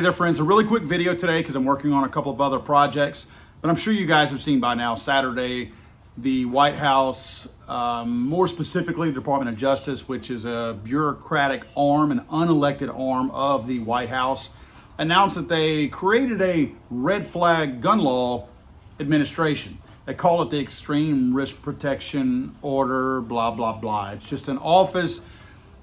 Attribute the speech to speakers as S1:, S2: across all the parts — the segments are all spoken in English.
S1: Hey there friends, a really quick video today because I'm working on a couple of other projects, but I'm sure you guys have seen by now Saturday the White House, more specifically the Department of Justice, which is a bureaucratic arm, an unelected arm of the White House, announced that they created a red flag gun law administration. They call it the Extreme Risk Protection Order, blah, blah, blah. It's just an office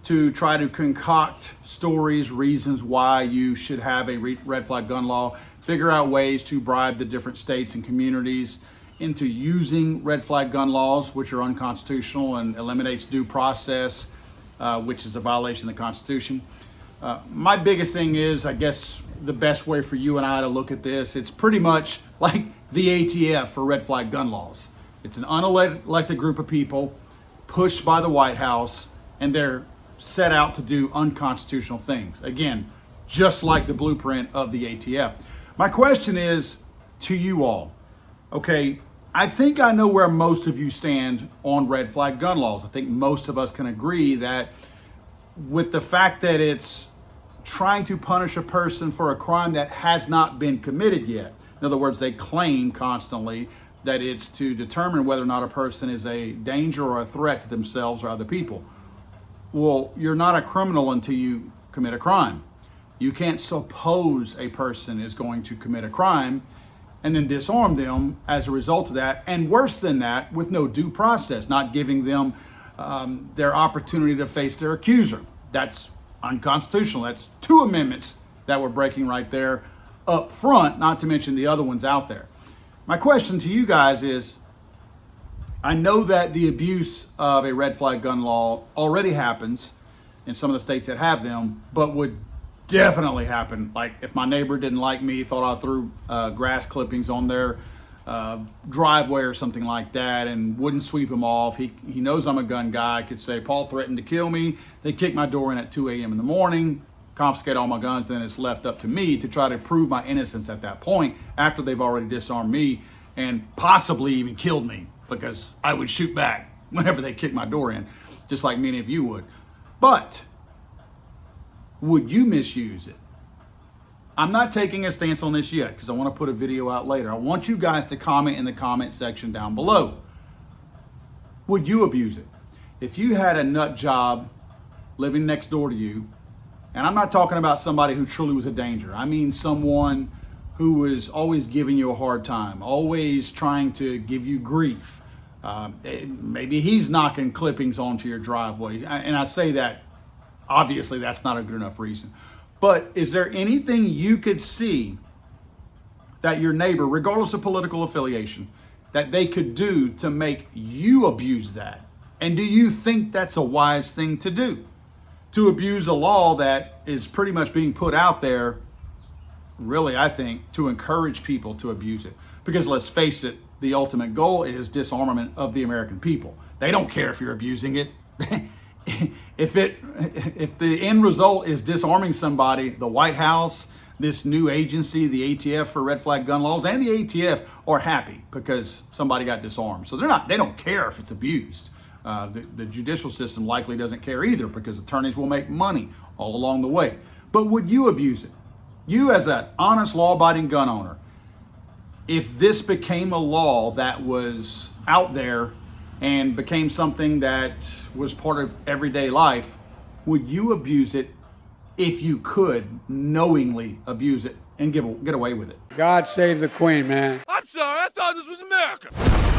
S1: to try to concoct stories, reasons why you should have a red flag gun law, figure out ways to bribe the different states and communities into using red flag gun laws, which are unconstitutional and eliminates due process, which is a violation of the Constitution. My biggest thing is, I guess, the best way for you and I to look at this, it's pretty much like the ATF for red flag gun laws. It's an unelected group of people pushed by the White House, and they're set out to do unconstitutional things. Again, just like the blueprint of the ATF. My question is to you all, okay, I think I know where most of you stand on red flag gun laws. I think most of us can agree that with the fact that it's trying to punish a person for a crime that has not been committed yet. In other words, they claim constantly that it's to determine whether or not a person is a danger or a threat to themselves or other people. Well, you're not a criminal until you commit a crime. You can't suppose a person is going to commit a crime and then disarm them as a result of that. And worse than that, with no due process, not giving them their opportunity to face their accuser. That's unconstitutional. That's two amendments that we're breaking right there up front, not to mention the other ones out there. My question to you guys is, I know that the abuse of a red flag gun law already happens in some of the states that have them, but would definitely happen. Like if my neighbor didn't like me, thought I threw grass clippings on their driveway or something like that and wouldn't sweep them off. He knows I'm a gun guy. I could say, Paul threatened to kill me. They kick my door in at 2 a.m. in the morning, confiscate all my guns, then it's left up to me to try to prove my innocence at that point after they've already disarmed me and possibly even killed me, because I would shoot back whenever they kick my door in, just like many of you would. But would you misuse it? I'm not taking a stance on this yet because I want to put a video out later. I want you guys to comment in the comment section down below. Would you abuse it? If you had a nut job living next door to you, and I'm not talking about somebody who truly was a danger. I mean someone who was always giving you a hard time, always trying to give you grief. Maybe he's knocking clippings onto your driveway. And I say that, obviously that's not a good enough reason. But is there anything you could see that your neighbor, regardless of political affiliation, that they could do to make you abuse that? And do you think that's a wise thing to do? To abuse a law that is pretty much being put out there, really, I think, to encourage people to abuse it. Because let's face it, the ultimate goal is disarmament of the American people. They don't care if you're abusing it. If the end result is disarming somebody, the White House, this new agency, the ATF for red flag gun laws, and the ATF are happy because somebody got disarmed. So they don't care if it's abused. The judicial system likely doesn't care either because attorneys will make money all along the way. But would you abuse it? You as an honest law-abiding gun owner, if this became a law that was out there and became something that was part of everyday life, would you abuse it if you could knowingly abuse it and get away with it?
S2: God save the Queen, man.
S3: I'm sorry, I thought this was America.